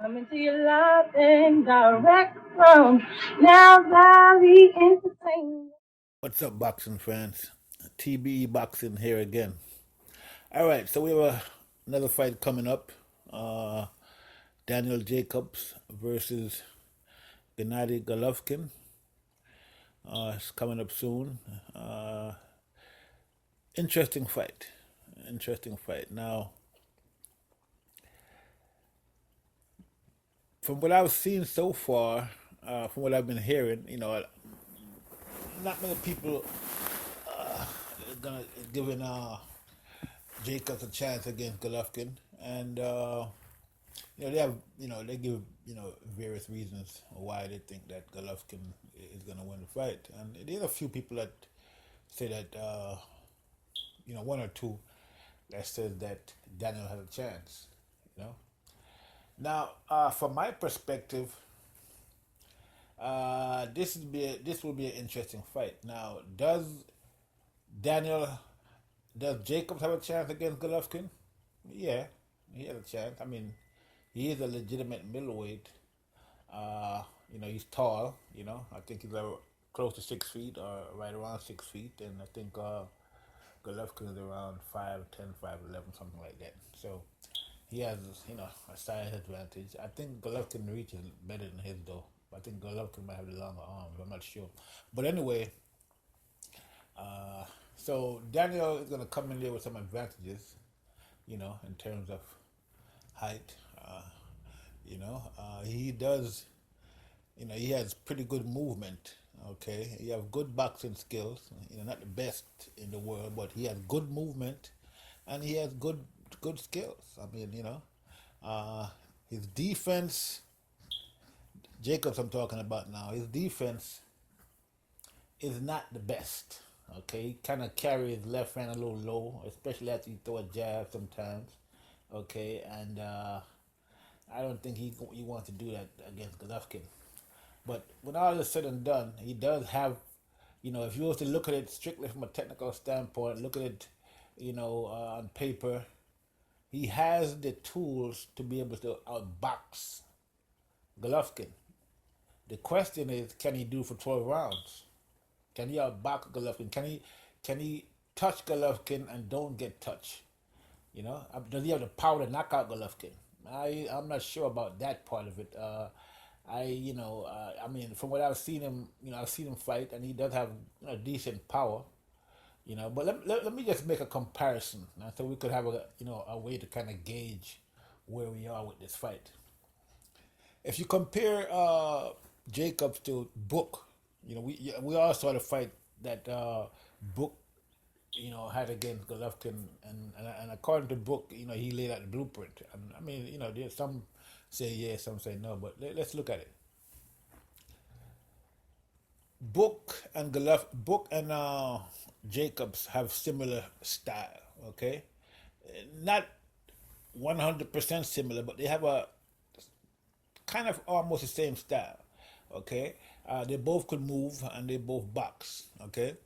Coming to you live and direct from Now Valley Entertainment. What's up, boxing fans? TBE Boxing here again. All right, so we have another fight coming up. Uh, Daniel Jacobs versus Gennady Golovkin. It's coming up soon. Uh, Interesting fight. Interesting fight. Now, from what I've seen so far, from what I've been hearing, not many people are gonna giving Jacobs a chance against Golovkin, and they have, they give, various reasons why they think that Golovkin is going to win the fight. And there's a few people that say that, one or two that says that Daniel has a chance, you know. Now, from my perspective, this will be an interesting fight. Now, Daniel, does Jacobs have a chance against Golovkin? Yeah, he has a chance. I mean, he is a legitimate middleweight. He's tall. I think he's close to 6 feet or right around 6 feet, and I think Golovkin is around 5'10", 5'11", something like that. So he has, a size advantage. I think Golovkin reaches better than his though. I think Golovkin might have the longer arms. I'm not sure, but anyway, uh, so Daniel is gonna come in there with some advantages, in terms of height. He does. He has pretty good movement. Okay, he has good boxing skills. Not the best in the world, but he has good movement, and he has good skills. I mean, uh, his defense. Jacobs, I'm talking about now. His defense is not the best. Okay, he kind of carries his left hand a little low, especially after you throw a jab sometimes. Okay, and I don't think he wants to do that against Golovkin. But when all is said and done, he does have, if you were to look at it strictly from a technical standpoint, look at it, on paper, he has the tools to be able to outbox Golovkin. The question is, can he do for 12 rounds? Can he outbox Golovkin? Can he touch Golovkin and don't get touched? Does he have the power to knock out Golovkin? I'm not sure about that part of it. I mean, from what I've seen him, I've seen him fight, and he does have decent power. But let me just make a comparison, so we could have a way to kind of gauge where we are with this fight. If you compare Jacobs to Brook, we all saw the fight that Brook had against Golovkin, and according to Brook, he laid out the blueprint. And I mean, there's some say yes, some say no, but let's look at it. Brook and Jacobs have similar style. Okay, not 100% similar, but they have a kind of almost the same style. Okay, they both could move and they both box. Okay,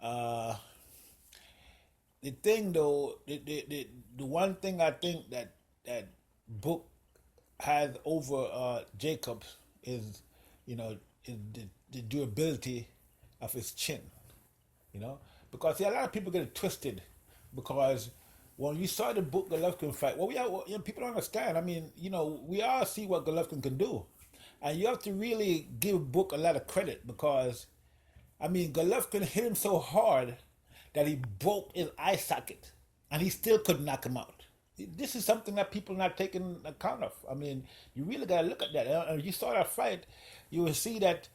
uh, the thing though, the one thing I think that Brook has over Jacobs is, is the durability of his chin. Because see, a lot of people get it twisted because when you saw the Brook Golovkin fight, people don't understand. I mean, we all see what Golovkin can do, and you have to really give Brook a lot of credit because, I mean, Golovkin hit him so hard that he broke his eye socket, and he still couldn't knock him out. This is something that people are not taking account of. I mean, you really got to look at that. And if you saw that fight, you will see that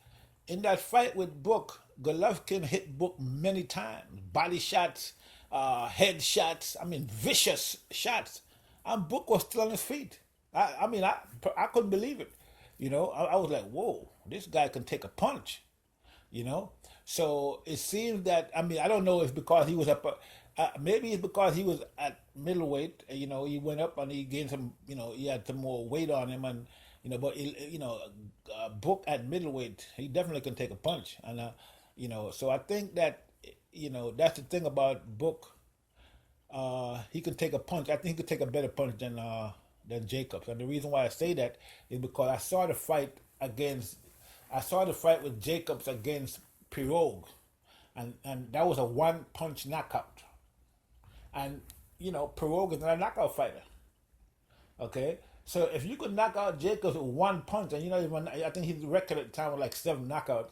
in that fight with Brook, Golovkin hit Brook many times. Body shots, head shots, I mean, vicious shots. And Brook was still on his feet. I couldn't believe it. I was like, whoa, this guy can take a punch you know. So it seems that, I mean, I don't know if because he was up, maybe it's because he was at middleweight. He went up and he gained some, he had some more weight on him, and but Brook at middleweight, he definitely can take a punch, and so I think that that's the thing about Brook. He can take a punch. I think he could take a better punch than than Jacobs. And the reason why I say that is because I saw the fight with Jacobs against Pirogue, and that was a one punch knockout. And Pirogue is not a knockout fighter. Okay, so if you could knock out Jacobs with one punch, and I think his record at the time was like 7 knockouts.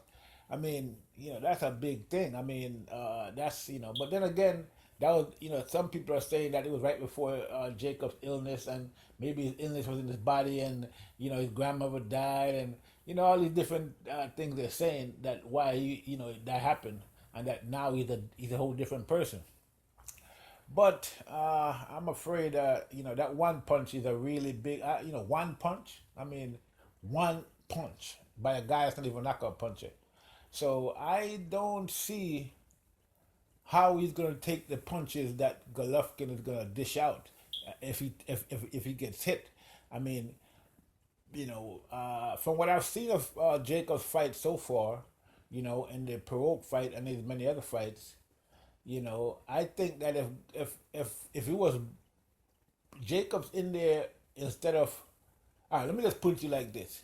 I mean, that's a big thing. I mean, that's but then again, that was some people are saying that it was right before Jacobs' illness, and maybe his illness was in his body, and his grandmother died, and all these different things they're saying that why that happened, and that now he's a whole different person. But I'm afraid that one punch is a really big. One punch. I mean, one punch by a guy that's not even a knockout puncher. So I don't see how he's gonna take the punches that Golovkin is gonna dish out if he gets hit. I mean, from what I've seen of Jacob's fight so far, in the Perot fight and his many other fights, I think that if it was Jacobs in there instead of, all right, let me just put it to you like this: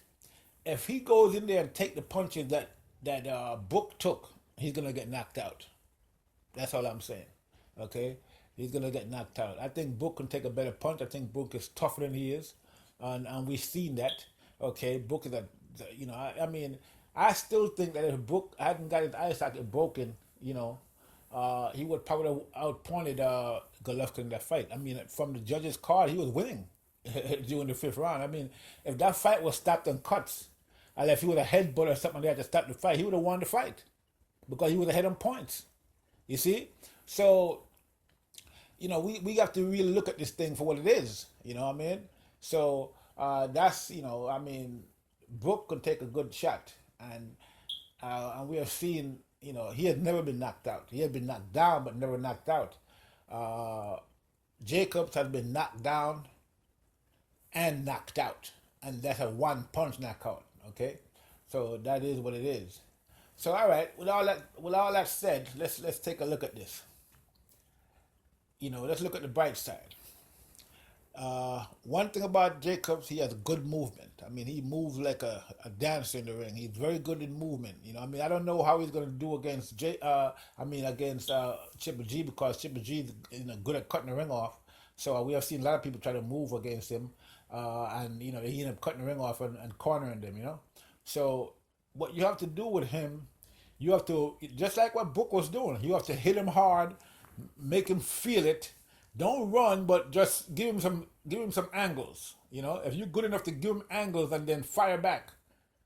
if he goes in there and take the punches that Brook took, he's gonna get knocked out. That's all I'm saying. Okay, he's gonna get knocked out. I think Brook can take a better punch. I think Brook is tougher than he is, and we've seen that. Okay, Brook is I mean, I still think that if Brook hadn't got his eye socket broken, he would probably have outpointed Golovkin in that fight. I mean, from the judges' card, he was winning during the fifth round. I mean, if that fight was stopped on cuts, and if he would have headbutt or something like that to stop the fight, he would have won the fight because he would have had on points. You see? So, we have to really look at this thing for what it is. You know what I mean? So, that's, I mean, Brook can take a good shot. And we have seen, he has never been knocked out. He has been knocked down, but never knocked out. Jacobs has been knocked down and knocked out. And that's a one punch knockout. Okay? So that is what it is. So all right, with all that said, let's take a look at this. Let's look at the bright side. One thing about Jacobs, he has good movement. I mean, he moves like a dancer in the ring. He's very good in movement. I mean, I don't know how he's going to do against against Triple G, because Triple G is good at cutting the ring off. So we have seen a lot of people try to move against him, and he ended up cutting the ring off and cornering them. So what you have to do with him, you have to, just like what Brook was doing, you have to hit him hard, make him feel it. Don't run, but just give him some angles. If you're good enough to give him angles and then fire back,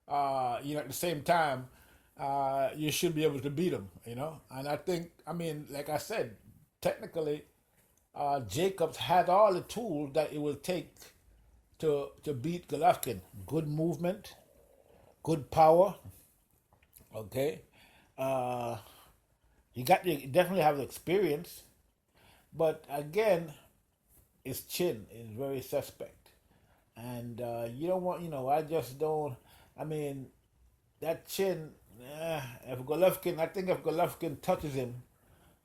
at the same time, you should be able to beat him. And I think, I mean, like I said, technically, Jacobs had all the tools that it will take to beat Golovkin. Good movement, good power. Okay, he definitely have the experience. But again, his chin is very suspect. And you don't want, I just don't, I mean, that chin, if Golovkin touches him,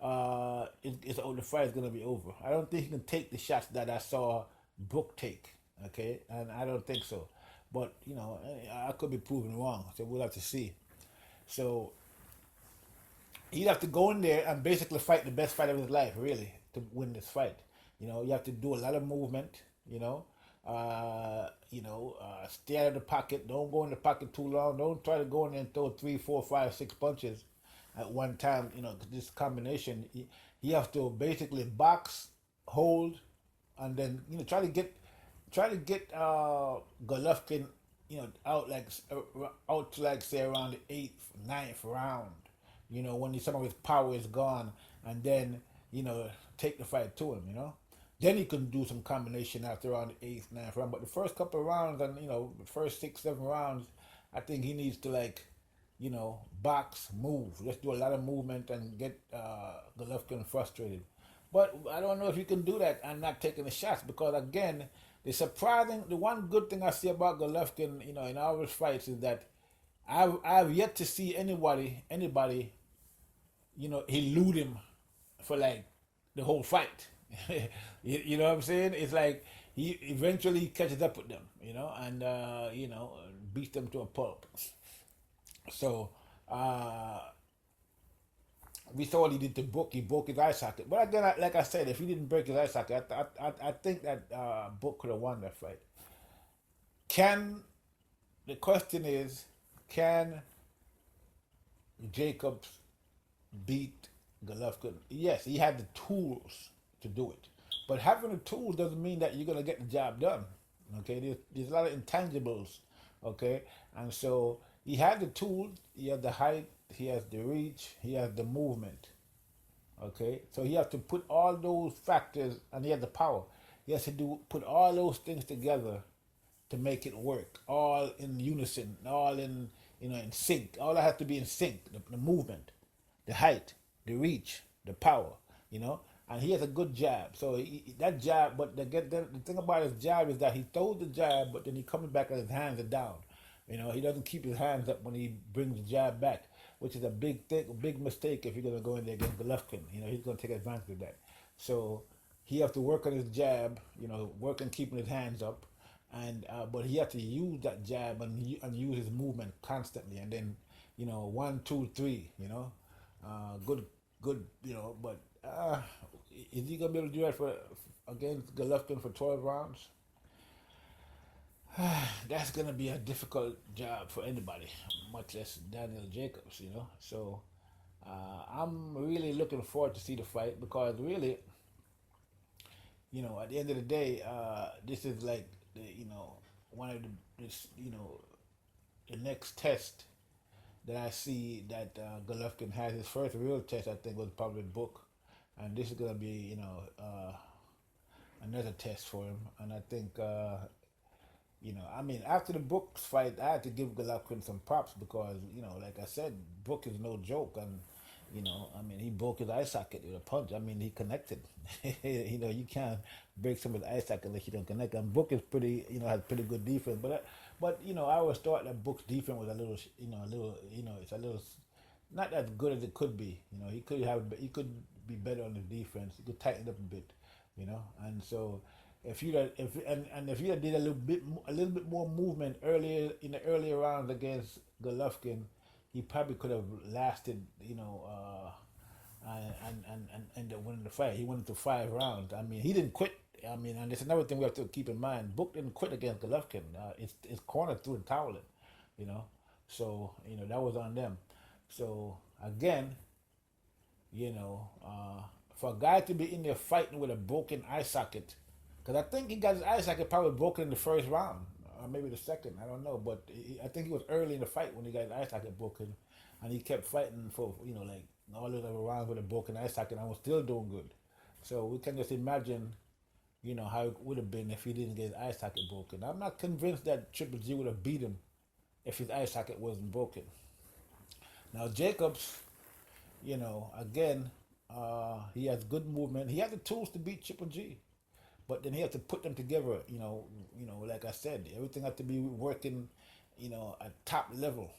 the fight is going to be over. I don't think he can take the shots that I saw Brook take, okay? And I don't think so. But, I could be proven wrong, so we'll have to see. So, he'd have to go in there and basically fight the best fight of his life, really, to win this fight. You have to do a lot of movement. Stay out of the pocket. Don't go in the pocket too long. Don't try to go in there and throw 3, 4, 5, 6 punches at one time. This combination, you have to basically box, hold, and then try to get Golovkin out to like say around the 8th, 9th round. When some of his power is gone, and then, take the fight to him, Then he can do some combination after around the 8th, 9th round. But the first couple of rounds and, the first 6, 7 rounds, I think he needs to box, move. Just do a lot of movement and get Golovkin frustrated. But I don't know if you can do that and not taking the shots, because again, the one good thing I see about Golovkin, in all his fights is that I've yet to see anybody elude him for the whole fight. You know what I'm saying? It's like he eventually catches up with them, and beats them to a pulp. So uh, we saw what he did to Brook. He broke his eye socket. But again, like I said, if he didn't break his eye socket, I think that Brook could have won that fight. Can the question is, can Jacobs beat Golovkin? Yes, he had the tools to do it. But having the tools doesn't mean that you're going to get the job done. Okay, there's a lot of intangibles. Okay, and so he had the tools, he has the height, he has the reach, he has the movement. Okay, so he has to put all those factors, and he has the power. He has to put all those things together to make it work, all in unison, all in sync. All that has to be in sync. The movement, the height, the reach, the power. And he has a good jab. So that jab, but the thing about his jab is that he throws the jab, but then he comes back and his hands are down. He doesn't keep his hands up when he brings the jab back, which is a big thing, a big mistake if you're gonna go in there against Golovkin. He's gonna take advantage of that. So he has to work on his jab. Work on keeping his hands up, and but he has to use that jab and use his movement constantly. And then 1, 2, 3. Good, good. But is he gonna be able to do that against Golovkin for 12 rounds? That's gonna be a difficult job for anybody, much less Daniel Jacobs. So I'm really looking forward to see the fight because really, at the end of the day, this is like one of the next test that I see that Golovkin has. His first real test, I think, was probably Brook, and this is gonna be another test for him. And I think after the Brooks fight, I had to give Golovkin some props because like I said, Brook is no joke, and he broke his eye socket with a punch. He connected. You can't break someone's eye socket unless you don't connect. And Brook is pretty, has pretty good defense. But I always thought that Brook's defense was a little, it's a little not as good as it could be. He could be better on his defense. He could tighten it up a bit. And so if you if you did a little bit more movement earlier in the earlier rounds against Golovkin, he probably could have lasted, and ended up winning the fight. He went into 5 rounds. He didn't quit. And there's another thing we have to keep in mind. Brook didn't quit against Golovkin. It's corner threw the towel in, So that was on them. So again, for a guy to be in there fighting with a broken eye socket, because I think he got his eye socket probably broken in the first round, or maybe the second. I don't know, but I think he was early in the fight when he got his eye socket broken, and he kept fighting for like all those other rounds with a broken eye socket, and was still doing good. So we can just imagine, how it would have been if he didn't get his eye socket broken. I'm not convinced that Triple G would have beat him if his eye socket wasn't broken. Now Jacobs, again, he has good movement. He has the tools to beat Triple G, but then he has to put them together. Like I said, everything has to be working, at top level.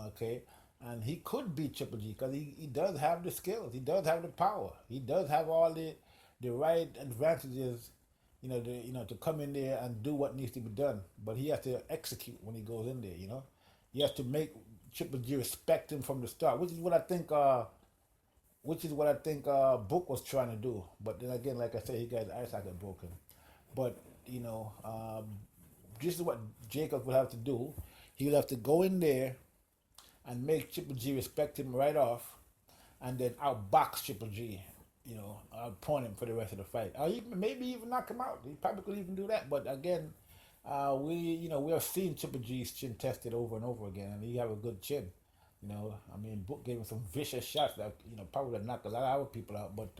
Okay, and he could beat Triple G because he does have the skills. He does have the power. He does have all the right advantages. To come in there and do what needs to be done. But he has to execute when he goes in there. He has to make Triple G respect him from the start, which is what I think. Brook was trying to do. But then again, like I said, he got his eye socket broken. But this is what Jacob will have to do. He will have to go in there and make Triple G respect him right off, and then outbox Triple G. Outpoint him for the rest of the fight. Or maybe even knock him out. He probably could even do that. But again, we have seen Triple G's chin tested over and over again, and he have a good chin. Brook gave him some vicious shots that probably would knock a lot of other people out, but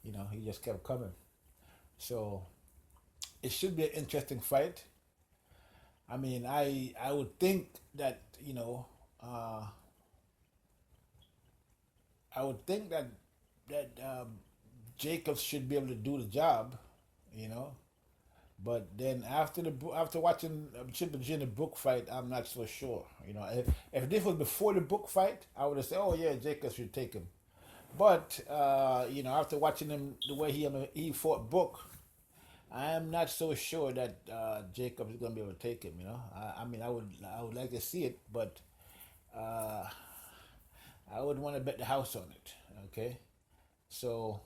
he just kept coming. So it should be an interesting fight. I would think that Jacobs should be able to do the job, But then after watching Triple G in the Brook fight, I'm not so sure. If this was before the Brook fight, I would have said, oh yeah, Jacobs should take him. But after watching him the way he fought Brook, I am not so sure that Jacobs is going to be able to take him. You know, I mean, I would like to see it, but uh, I would want to bet the house on it. Okay, so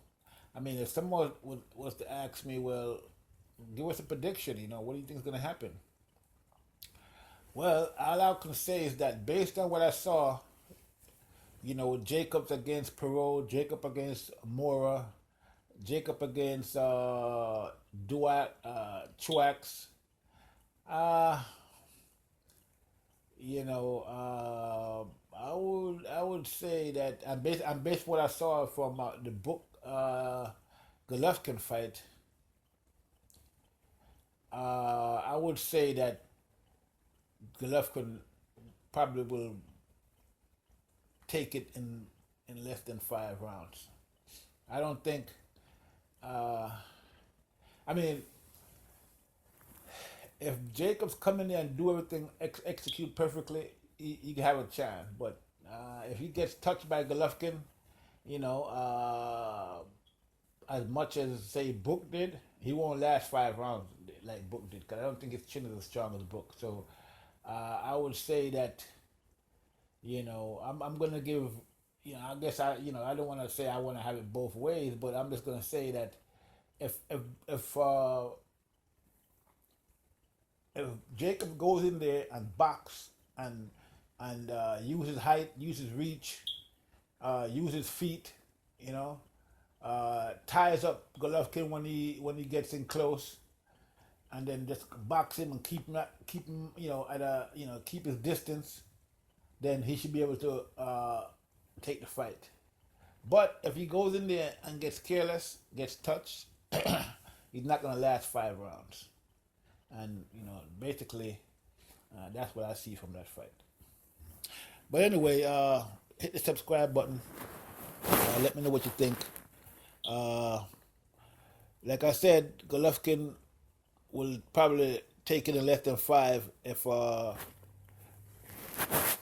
I mean, if someone was to ask me, well, give us a prediction. You know, what do you think is going to happen? Well, all I can say is that based on what I saw, you know, Jacobs against Perot, Jacob against Mora, Jacob against Truax. Uh, you know, I would say that I'm based what I saw from the book Golovkin fight. I would say that Golovkin probably will take it in less than 5 rounds. I don't think. Uh, I mean, if Jacobs come in there and do everything, execute perfectly, he can have a chance. But if he gets touched by Golovkin, you know, as much as say Brook did, he won't last 5 rounds like Brook did. Cause I don't think his chin is as strong as Brook. So I would say that I'm gonna give. I guess I don't want to say I want to have it both ways, but I'm just gonna say that if if Jacob goes in there and box and uses height, uses reach, uses feet, you know, ties up Golovkin when he gets in close, and then just box him and keep him at keep his distance, then he should be able to take the fight. But if he goes in there and gets careless, gets touched, he's not gonna last 5 rounds. And basically, that's what I see from that fight. But anyway, hit the subscribe button. Let me know what you think. Uh, like I said, Golovkin will probably take it in less than 5 if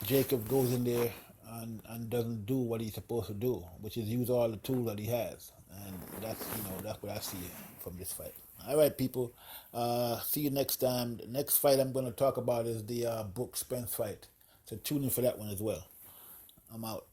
Jacob goes in there and doesn't do what he's supposed to do, which is use all the tools that he has. And that's what I see from this fight. All right, people. See you next time. The next fight I'm going to talk about is the Brook Spence fight. So tune in for that one as well. I'm out.